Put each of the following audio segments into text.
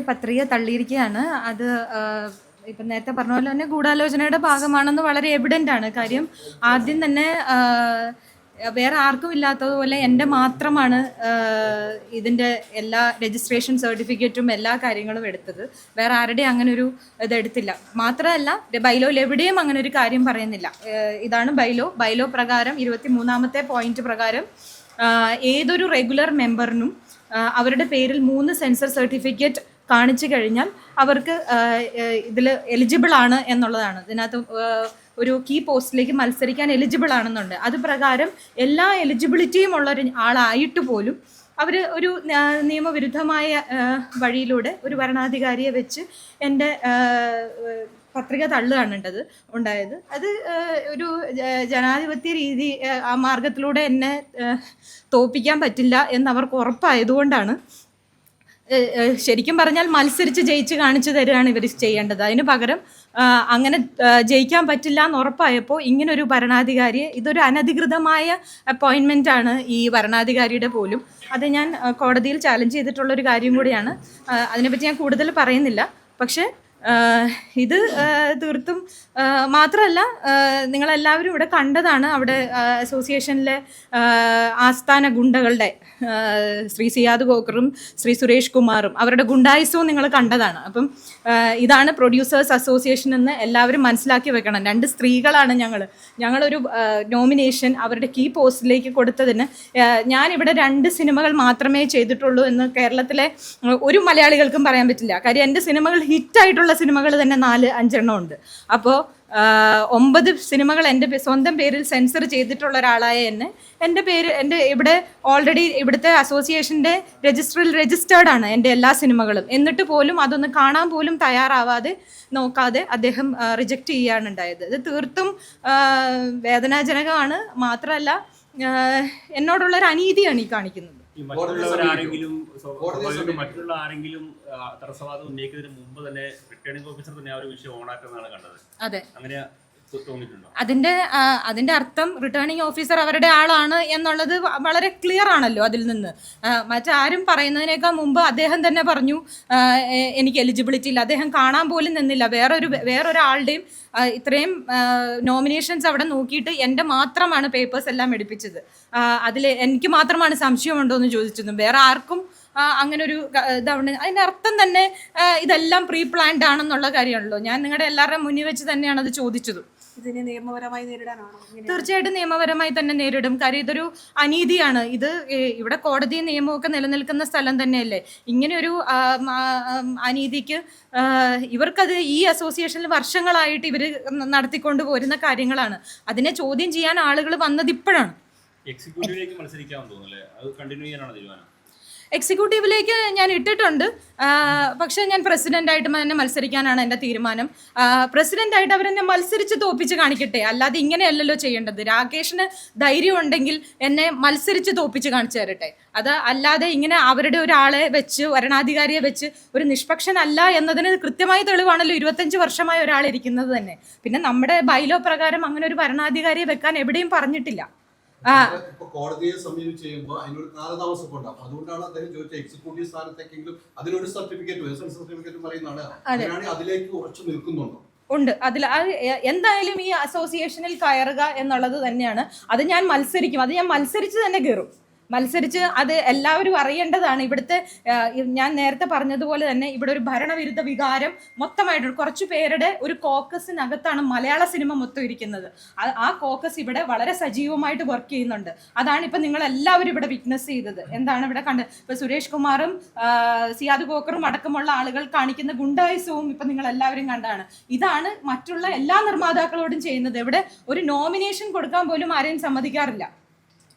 പത്രിക തള്ളിയിരിക്കുകയാണ്. അത് ഇപ്പം നേരത്തെ പറഞ്ഞ പോലെ തന്നെ ഗൂഢാലോചനയുടെ ഭാഗമാണെന്ന് വളരെ എവിഡൻ്റ് ആണ്. കാര്യം ആദ്യം തന്നെ വേറെ ആർക്കും ഇല്ലാത്തതുപോലെ എൻ്റെ മാത്രമാണ് ഇതിൻ്റെ എല്ലാ രജിസ്ട്രേഷൻ സർട്ടിഫിക്കറ്റും എല്ലാ കാര്യങ്ങളും എടുത്തത്. വേറെ ആരുടെയും അങ്ങനെ ഒരു ഇതെടുത്തില്ല. മാത്രമല്ല ബൈലോയിൽ എവിടെയും അങ്ങനെ ഒരു കാര്യം പറയുന്നില്ല. ഇതാണ് ബൈലോ പ്രകാരം 23ാമത്തെ പോയിന്റ് പ്രകാരം ഏതൊരു റെഗുലർ മെമ്പറിനും അവരുടെ പേരിൽ 3 സെൻസർ സർട്ടിഫിക്കറ്റ് കാണിച്ചു കഴിഞ്ഞാൽ അവർക്ക് ഇതിൽ എലിജിബിൾ ആണ് എന്നുള്ളതാണ്. ഇതിനകത്ത് ഒരു കീ പോസ്റ്റിലേക്ക് മത്സരിക്കാൻ എലിജിബിൾ ആണെന്നുണ്ട്. അത് പ്രകാരം എല്ലാ എലിജിബിലിറ്റിയും ഉള്ള ഒരു ആളായിട്ട് പോലും അവർ ഒരു നിയമവിരുദ്ധമായ വഴിയിലൂടെ ഒരു ഭരണാധികാരിയെ വെച്ച് എൻ്റെ പത്രിക തള്ളുകയാണ് ഉണ്ടായത്. അത് ഒരു ജനാധിപത്യ രീതി ആ മാർഗത്തിലൂടെ എന്നെ തോൽപ്പിക്കാൻ പറ്റില്ല എന്നവർക്ക് ഉറപ്പായതുകൊണ്ടാണ്. ശരിക്കും പറഞ്ഞാൽ മത്സരിച്ച് ജയിച്ച് കാണിച്ചു തരികയാണ് ഇവർ ചെയ്യേണ്ടത്. അതിന് പകരം അങ്ങനെ ജയിക്കാൻ പറ്റില്ല എന്ന് ഉറപ്പായപ്പോൾ ഇങ്ങനൊരു ഭരണാധികാരിയെ, ഇതൊരു അനധികൃതമായ അപ്പോയിൻമെൻ്റ് ആണ് ഈ ഭരണാധികാരിയുടെ പോലും. അത് ഞാൻ കോടതിയിൽ ചാലഞ്ച് ചെയ്തിട്ടുള്ളൊരു കാര്യം കൂടിയാണ്. അതിനെപ്പറ്റി ഞാൻ കൂടുതൽ പറയുന്നില്ല. പക്ഷേ ഇത് തീർത്തും മാത്രമല്ല, നിങ്ങളെല്ലാവരും ഇവിടെ കണ്ടതാണ്. അവിടെ അസോസിയേഷനിലെ ആസ്ഥാന ഗുണ്ടകളുടെ ശ്രീ സിയാദ് കോക്കറും ശ്രീ സുരേഷ് കുമാറും അവരുടെ ഗുണ്ടായിസവും നിങ്ങൾ കണ്ടതാണ്. അപ്പം ഇതാണ് പ്രൊഡ്യൂസേഴ്സ് അസോസിയേഷൻ എന്ന് എല്ലാവരും മനസ്സിലാക്കി വെക്കണം. 2 സ്ത്രീകളാണ് ഞങ്ങളൊരു നോമിനേഷൻ അവരുടെ കീ പോസ്റ്റിലേക്ക് കൊടുത്തതിന് ഞാനിവിടെ 2 സിനിമകൾ മാത്രമേ ചെയ്തിട്ടുള്ളൂ എന്ന് കേരളത്തിലെ ഒരു മലയാളികൾക്കും പറയാൻ പറ്റില്ല. കാര്യം എൻ്റെ സിനിമകൾ ഹിറ്റായിട്ടുള്ള സിനിമകൾ തന്നെ 4-5 എണ്ണം ഉണ്ട്. അപ്പോൾ 9 സിനിമകൾ എൻ്റെ സ്വന്തം പേരിൽ സെൻസർ ചെയ്തിട്ടുള്ള ഒരാളായ എൻ്റെ ഇവിടെ ഓൾറെഡി ഇവിടുത്തെ അസോസിയേഷൻ്റെ രജിസ്റ്റേർഡ് ആണ് എൻ്റെ എല്ലാ സിനിമകളും. എന്നിട്ട് പോലും അതൊന്ന് കാണാൻ പോലും തയ്യാറാവാതെ നോക്കാതെ അദ്ദേഹം റിജക്റ്റ് ചെയ്യുകയാണ് ഉണ്ടായത്. ഇത് തീർത്തും വേദനാജനകമാണ്. മാത്രമല്ല എന്നോടുള്ളൊരു അനീതിയാണ് ഈ കാണിക്കുന്നത്. മറ്റുള്ള ആരെങ്കിലും തടസ്സവാദം ഉന്നയിക്കുന്നതിന് മുമ്പ് തന്നെ റിട്ടേണിംഗ് ഓഫീസർ തന്നെ ആ ഒരു വിഷയം ഓണാക്കുന്നതാണ് കണ്ടത്. അതെ, അങ്ങനെ തോന്നിയിട്ടുണ്ടോ? അതിന്റെ അർത്ഥം റിട്ടേണിംഗ് ഓഫീസർ അവരുടെ ആളാണ് എന്നുള്ളത് വളരെ ക്ലിയർ ആണല്ലോ അതിൽ നിന്ന്. മറ്റാരും പറയുന്നതിനേക്കാൾ മുമ്പ് അദ്ദേഹം തന്നെ പറഞ്ഞു എനിക്ക് എലിജിബിലിറ്റി ഇല്ല. അദ്ദേഹം കാണാൻ പോലും നിന്നില്ല. വേറൊരാളുടെയും ഇത്രയും നോമിനേഷൻസ് അവിടെ നോക്കിയിട്ട് എൻ്റെ മാത്രമാണ് പേപ്പേഴ്സ് എല്ലാം എടുപ്പിച്ചത്. അതിൽ എനിക്ക് മാത്രമാണ് സംശയമുണ്ടോ എന്ന് ചോദിച്ചിരുന്നു. വേറെ ആർക്കും അങ്ങനെ ഒരു ഇതാണ്. അതിൻ്റെ അർത്ഥം തന്നെ ഇതെല്ലാം പ്രീ പ്ലാൻഡ് ആണെന്നുള്ള കാര്യമാണല്ലോ. ഞാൻ നിങ്ങളുടെ എല്ലാവരുടെയും മുന്നിൽ വെച്ച് തന്നെയാണ് അത് ചോദിച്ചതും. ഇതിനെ നിയമപരമായി നേരിടാനാണോ? തീർച്ചയായിട്ടും നിയമപരമായി തന്നെ നേരിടും. കാര്യം ഇതൊരു അനീതിയാണ്. ഇവിടെ കോടതി നിയമമൊക്കെ നിലനിൽക്കുന്ന സ്ഥലം തന്നെയല്ലേ. ഇങ്ങനെയൊരു അനീതിക്ക് ഇവർക്കത് ഈ അസോസിയേഷനിൽ വർഷങ്ങളായിട്ട് ഇവർ നടത്തിക്കൊണ്ട് പോരുന്ന കാര്യങ്ങളാണ്. അതിനെ ചോദ്യം ചെയ്യാൻ ആളുകൾ വന്നത് ഇപ്പോഴാണ്. എക്സിക്യൂട്ടീവിലേക്ക് മത്സരിക്കാമെന്ന് തോന്നുന്നല്ലേ? അത് കണ്ടിന്യൂ ചെയ്യാനാണ് തീരുമാനം? എക്സിക്യൂട്ടീവിലേക്ക് ഞാൻ ഇട്ടിട്ടുണ്ട്. പക്ഷേ ഞാൻ പ്രസിഡൻ്റായിട്ട് തന്നെ മത്സരിക്കാനാണ് എൻ്റെ തീരുമാനം. പ്രസിഡൻ്റായിട്ട് അവരെന്നെ മത്സരിച്ച് തോൽപ്പിച്ച് കാണിക്കട്ടെ, അല്ലാതെ ഇങ്ങനെയല്ലല്ലോ ചെയ്യേണ്ടത്. രാകേഷിന് ധൈര്യം ഉണ്ടെങ്കിൽ എന്നെ മത്സരിച്ച് തോൽപ്പിച്ച് കാണിച്ചു തരട്ടെ. അത് അല്ലാതെ ഇങ്ങനെ അവരുടെ ഒരാളെ വെച്ച്, ഭരണാധികാരിയെ വെച്ച് ഒരു നിഷ്പക്ഷനല്ല എന്നതിന് കൃത്യമായ തെളിവാണല്ലോ 25 വർഷമായ ഒരാളിരിക്കുന്നത് തന്നെ. പിന്നെ നമ്മുടെ ബൈലോ പ്രകാരം അങ്ങനെ ഒരു ഭരണാധികാരിയെ വെക്കാൻ എവിടെയും പറഞ്ഞിട്ടില്ല. കോടതിയെ സമീപിച്ച് ചെയ്യുമ്പോൾ അതിനൊരു കാലതാമസം ഉണ്ടാവും. അതുകൊണ്ടാണ് അദ്ദേഹം ചോദിച്ച എക്സിക്യൂട്ടീവ് സ്ഥാനത്തേക്കെങ്കിലും അതിനൊരു സർട്ടിഫിക്കറ്റ് പറയുന്നതാണ്. അതിലേക്ക് ഉറച്ചു നിൽക്കുന്നുണ്ടോ? ഉണ്ട്. അതിൽ എന്തായാലും ഈ അസോസിയേഷനിൽ കയറുക എന്നുള്ളത് തന്നെയാണ്. അത് ഞാൻ മത്സരിക്കും. അത് ഞാൻ മത്സരിച്ച് തന്നെ കയറും. അത് എല്ലാവരും അറിയേണ്ടതാണ്. ഇവിടുത്തെ ഞാൻ നേരത്തെ പറഞ്ഞതുപോലെ തന്നെ ഇവിടെ ഒരു ഭരണവിരുദ്ധ വികാരം മൊത്തമായിട്ട് കുറച്ചു പേരുടെ ഒരു കോക്കസിനകത്താണ് മലയാള സിനിമ മൊത്തം ഇരിക്കുന്നത്. ആ കോക്കസ് ഇവിടെ വളരെ സജീവമായിട്ട് വർക്ക് ചെയ്യുന്നുണ്ട്. അതാണ് ഇപ്പം നിങ്ങളെല്ലാവരും ഇവിടെ വിറ്റ്നസ് ചെയ്തത്. എന്താണ് ഇവിടെ കണ്ടത്? ഇപ്പം സുരേഷ് കുമാറും സിയാദ് കോക്കറും അടക്കമുള്ള ആളുകൾ കാണിക്കുന്ന ഗുണ്ടായുസവും ഇപ്പം നിങ്ങളെല്ലാവരും കണ്ടാണ്. ഇതാണ് മറ്റുള്ള എല്ലാ നിർമ്മാതാക്കളോടും ചെയ്യുന്നത്. ഇവിടെ ഒരു നോമിനേഷൻ കൊടുക്കാൻ പോലും ആരെയും സമ്മതിക്കാറില്ല.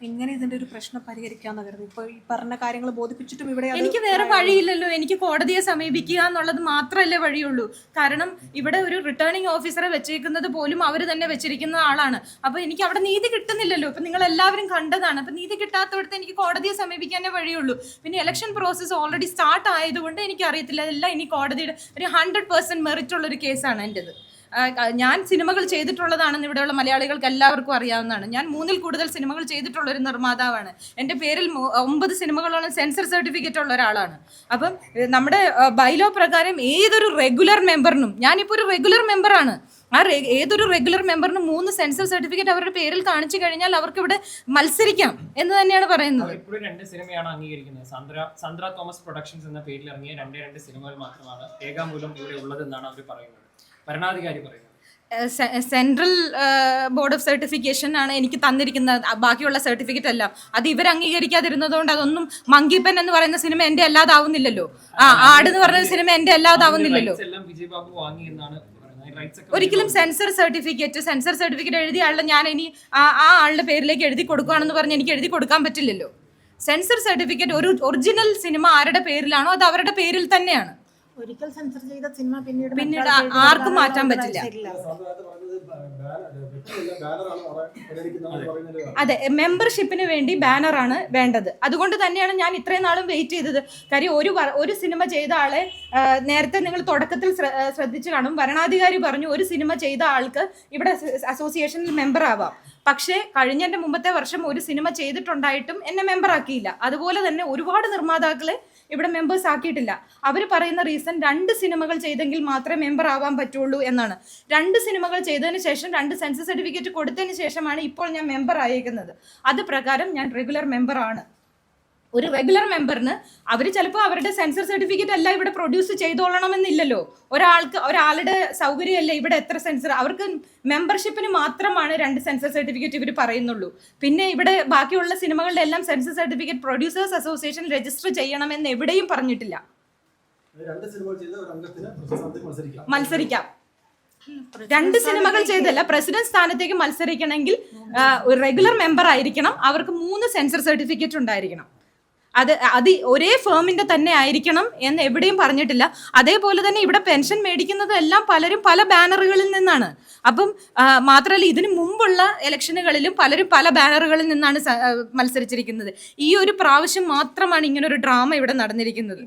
എങ്ങനെ ഇതിന്റെ ഒരു പ്രശ്നം പരിഹരിക്കാന്ന് കരുതി? ഇപ്പൊ ഈ പറഞ്ഞ കാര്യങ്ങൾ ബോധിപ്പിച്ചിട്ടും ഇവിടെ എനിക്ക് വേറെ വഴിയില്ലല്ലോ. എനിക്ക് കോടതിയെ സമീപിക്കുക എന്നുള്ളത് മാത്രമല്ലേ വഴിയുള്ളൂ. കാരണം ഇവിടെ ഒരു റിട്ടേണിംഗ് ഓഫീസറെ വെച്ചേക്കുന്നത് പോലും അവർ തന്നെ വെച്ചിരിക്കുന്ന ആളാണ്. അപ്പൊ എനിക്ക് അവിടെ നീതി കിട്ടുന്നില്ലല്ലോ. ഇപ്പൊ നിങ്ങൾ എല്ലാവരും കണ്ടതാണ്. അപ്പൊ നീതി കിട്ടാത്തവിടത്ത് എനിക്ക് കോടതിയെ സമീപിക്കാനേ വഴിയുള്ളൂ. പിന്നെ ഇലക്ഷൻ പ്രോസസ്സ് ഓൾറെഡി സ്റ്റാർട്ട് ആയതുകൊണ്ട് എനിക്ക് അറിയത്തില്ല. അതെല്ലാം ഇനി കോടതിയുടെ ഒരു 100% മെറിറ്റ് ഉള്ളൊരു കേസാണ് എൻ്റെത്. ഞാൻ സിനിമകൾ ചെയ്തിട്ടുള്ളതാണെന്ന് ഇവിടെയുള്ള മലയാളികൾക്ക് എല്ലാവർക്കും അറിയാവുന്നതാണ്. ഞാൻ 3-ൽ കൂടുതൽ സിനിമകൾ ചെയ്തിട്ടുള്ള ഒരു നിർമ്മാതാവാണ്. എൻ്റെ പേരിൽ 9 സിനിമകളോളം സെൻസർ സർട്ടിഫിക്കറ്റ് ഉള്ള ഒരാളാണ്. അപ്പം നമ്മുടെ ബൈലോ പ്രകാരം ഏതൊരു റെഗുലർ മെമ്പറിനും, ഞാനിപ്പോൾ ഒരു റെഗുലർ മെമ്പറാണ്, ഏതൊരു റെഗുലർ മെമ്പറിനും 3 സെൻസർ സർട്ടിഫിക്കറ്റ് അവരുടെ പേരിൽ കാണിച്ചു കഴിഞ്ഞാൽ അവർക്ക് ഇവിടെ മത്സരിക്കാം എന്ന് തന്നെയാണ് പറയുന്നത്. ഇപ്പോഴും 2 സിനിമയാണ് അംഗീകരിക്കുന്നത്. സന്ദ്ര തോമസ് പ്രൊഡക്ഷൻസ് എന്ന പേരിൽ ഇറങ്ങിയ 2 സിനിമകൾ മാത്രമാണ് രേഖാമൂലം ഇവിടെ ഉള്ളതെന്നാണ് അവർ പറയുന്നത്, ഭരണാധികാരി പറയുന്നത്. സെൻട്രൽ ബോർഡ് ഓഫ് സർട്ടിഫിക്കേഷൻ ആണ് എനിക്ക് തന്നിരിക്കുന്നത്. ബാക്കിയുള്ള സർട്ടിഫിക്കറ്റ് എല്ലാം അത് ഇവർ അംഗീകരിക്കാതിരുന്നതുകൊണ്ട് അതൊന്നും മങ്കിപ്പൻ എന്ന് പറയുന്ന സിനിമ എന്റെ അല്ലാതാവുന്നില്ലല്ലോ, ആട് എന്ന് പറയുന്ന സിനിമ എന്റെ അല്ലാതാവുന്നില്ലല്ലോ. വിജയബാബു വാങ്ങി എന്നാണ് ഒരിക്കലും സെൻസർ സർട്ടിഫിക്കറ്റ് എഴുതിയ ആളുടെ ഞാൻ ഇനി ആ ആളുടെ പേരിലേക്ക് എഴുതി കൊടുക്കുകയാണെന്ന് പറഞ്ഞ് എനിക്ക് എഴുതി കൊടുക്കാൻ പറ്റില്ലല്ലോ. സെൻസർ സർട്ടിഫിക്കറ്റ് ഒരു ഒറിജിനൽ സിനിമ ആരുടെ പേരിലാണോ അത് അവരുടെ പേരിൽ തന്നെയാണ്. ഒരിക്കൽ സെൻസർ ചെയ്ത സിനിമ പിന്നീട് ആർക്കും മാറ്റാൻ പറ്റില്ല. അതെ, മെമ്പർഷിപ്പിന് വേണ്ടി ബാനറാണ് വേണ്ടത്. അതുകൊണ്ട് തന്നെയാണ് ഞാൻ ഇത്രയും നാളും വെയിറ്റ് ചെയ്തത്. കാര്യം ഒരു സിനിമ ചെയ്ത ആളെ നേരത്തെ നിങ്ങൾ തുടക്കത്തിൽ ശ്രദ്ധിച്ചു കാണും, ഭരണാധികാരി പറഞ്ഞു ഒരു സിനിമ ചെയ്ത ആൾക്ക് ഇവിടെ അസോസിയേഷനിൽ മെമ്പർ ആവാം. പക്ഷേ കഴിഞ്ഞ മുമ്പത്തെ വർഷം ഒരു സിനിമ ചെയ്തിട്ടുണ്ടായിട്ടും എന്നെ മെമ്പർ ആക്കിയില്ല. അതുപോലെ തന്നെ ഒരുപാട് നിർമ്മാതാക്കളെ ഇവിടെ മെമ്പേഴ്സ് ആക്കിയിട്ടില്ല. അവർ പറയുന്ന റീസൺ 2 സിനിമകൾ ചെയ്തെങ്കിൽ മാത്രമേ മെമ്പർ ആവാൻ പറ്റുള്ളൂ എന്നാണ്. 2 സിനിമകൾ ചെയ്തതിന് ശേഷം 2 സെൻസർ സർട്ടിഫിക്കറ്റ് കൊടുത്തതിന് ശേഷമാണ് ഇപ്പോൾ ഞാൻ മെമ്പർ ആയേക്കുന്നത്. അത് പ്രകാരം ഞാൻ റെഗുലർ മെമ്പർ ആണ്. ഒരു റെഗുലർ മെമ്പറിന് അവർ ചിലപ്പോൾ അവരുടെ സെൻസർ സർട്ടിഫിക്കറ്റ് എല്ലാം ഇവിടെ പ്രൊഡ്യൂസ് ചെയ്തോളണമെന്നില്ലല്ലോ. ഒരാളുടെ സൗകര്യമല്ലേ ഇവിടെ എത്ര സെൻസർ, അവർക്ക് മെമ്പർഷിപ്പിന് മാത്രമാണ് 2 സെൻസർ സർട്ടിഫിക്കറ്റ് ഇവർ പറയുന്നുള്ളൂ. പിന്നെ ഇവിടെ ബാക്കിയുള്ള സിനിമകളുടെ എല്ലാം sensor certificate producers association register ചെയ്യണമെന്ന് എവിടെയും പറഞ്ഞിട്ടില്ല. മത്സരിക്കാം. 2 സിനിമകൾ ചെയ്തല്ല, പ്രസിഡന്റ് സ്ഥാനത്തേക്ക് മത്സരിക്കണമെങ്കിൽ റെഗുലർ മെമ്പർ ആയിരിക്കണം. അവർക്ക് 3 സെൻസർ സർട്ടിഫിക്കറ്റ് ഉണ്ടായിരിക്കണം. അത് ഒരേ ഫേമിന്റെ തന്നെ ആയിരിക്കണം എന്ന് എവിടെയും പറഞ്ഞിട്ടില്ല. അതേപോലെ തന്നെ ഇവിടെ പെൻഷൻ മേടിക്കുന്നതെല്ലാം പലരും പല ബാനറുകളിൽ നിന്നാണ്. അപ്പം മാത്രമല്ല ഇതിനു മുമ്പുള്ള ഇലക്ഷനുകളിലും പലരും പല ബാനറുകളിൽ നിന്നാണ് മത്സരിച്ചിരിക്കുന്നത്. ഈ ഒരു പ്രാവശ്യം മാത്രമാണ് ഇങ്ങനെ ഒരു ഡ്രാമ ഇവിടെ നടന്നിരിക്കുന്നത്.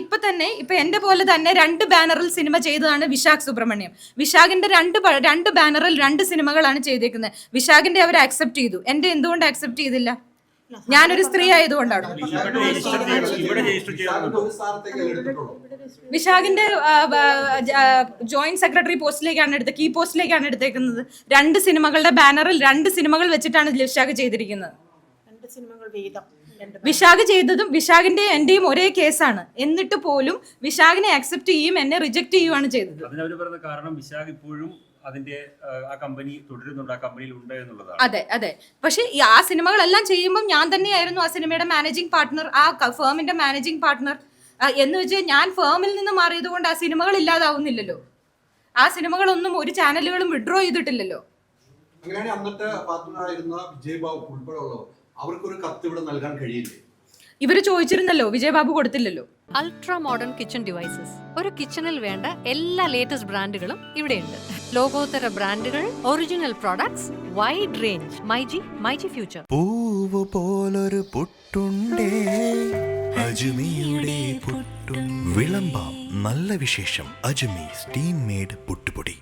ഇപ്പൊ തന്നെ എന്റെ പോലെ തന്നെ 2 ബാനറിൽ സിനിമ ചെയ്തതാണ് വിശാഖ് സുബ്രഹ്മണ്യം. വിശാഖിന്റെ 2 ബാനറിൽ 2 സിനിമകളാണ് ചെയ്തേക്കുന്നത്. വിശാഖിന്റെ അവർ അക്സെപ്റ്റ് ചെയ്തു, എന്റെ എന്തുകൊണ്ട് അക്സെപ്റ്റ് ചെയ്തില്ല? ഞാനൊരു സ്ത്രീ ആയതുകൊണ്ടാണ്. വിശാഖിന്റെ ജോയിന്റ് സെക്രട്ടറി പോസ്റ്റിലേക്കാണ് കീ പോസ്റ്റിലേക്കാണ് എടുത്തേക്കുന്നത്. 2 സിനിമകളുടെ ബാനറിൽ 2 സിനിമകൾ വെച്ചിട്ടാണ് വിശാഖ് ചെയ്തിരിക്കുന്നത്. വിശാഖ് ചെയ്തതും വിശാഖിന്റെ എന്റെയും ഒരേ കേസാണ്. എന്നിട്ട് പോലും വിശാഖിനെ അക്സെപ്റ്റ് ചെയ്യും, എന്നെ റിജക്ട് ചെയ്യുകയാണ് ചെയ്തത്. കാരണം വിശാഖ് ഇപ്പോഴും അതിന്റെ ആ കമ്പനി തുടരുന്നുണ്ട്, ആ കമ്പനിയിൽ ഉണ്ട് എന്നുള്ളതാണ്. അതെ. പക്ഷെ ആ സിനിമകളെല്ലാം ചെയ്യുമ്പോൾ ഞാൻ തന്നെയായിരുന്നു ആ സിനിമയുടെ മാനേജിംഗ് പാർട്ട്ണർ, ആ ഫേമിന്റെ മാനേജിംഗ് പാർട്ട്ണർ. എന്ന് വെച്ചാൽ ഞാൻ ഫേമിൽ നിന്ന് മാറിയത് കൊണ്ട് ആ സിനിമകൾ ഇല്ലാതാവുന്നില്ലല്ലോ. ആ സിനിമകളൊന്നും ഒരു ചാനലുകളും വിഡ്രോ ചെയ്തിട്ടില്ലല്ലോ. അങ്ങനെയാണെങ്കിൽ അന്നത്തെ പാർട്ട്ണറായിരുന്ന വിജയബാബു ഉൾപ്പെടെയുള്ളവർ അവർക്കൊരു കത്ത് ഇവിടെ നൽകാൻ കഴിയില്ലേ? ഇവര് ചോദിച്ചിരുന്നല്ലോ, വിജയബാബു കൊടുത്തില്ലല്ലോ. അൾട്രാ മോഡേൺ കിച്ചൺ ഡിവൈസസ്, ഒരു കിച്ചണിൽ വേണ്ട എല്ലാ ലേറ്റസ്റ്റ് ബ്രാൻഡുകളും ഇവിടെയുണ്ട്. ലോകോത്തര ബ്രാൻഡുകൾ, original products, wide range. MyG future. പൂവ് പോലൊരു പുട്ടുണ്ടേ അജ്മിയുടെ പുട്ടും. വിളമ്പാം നല്ല വിശേഷം. അജ്മി സ്റ്റീം മെയ്ഡ് പുട്ടുപൊടി.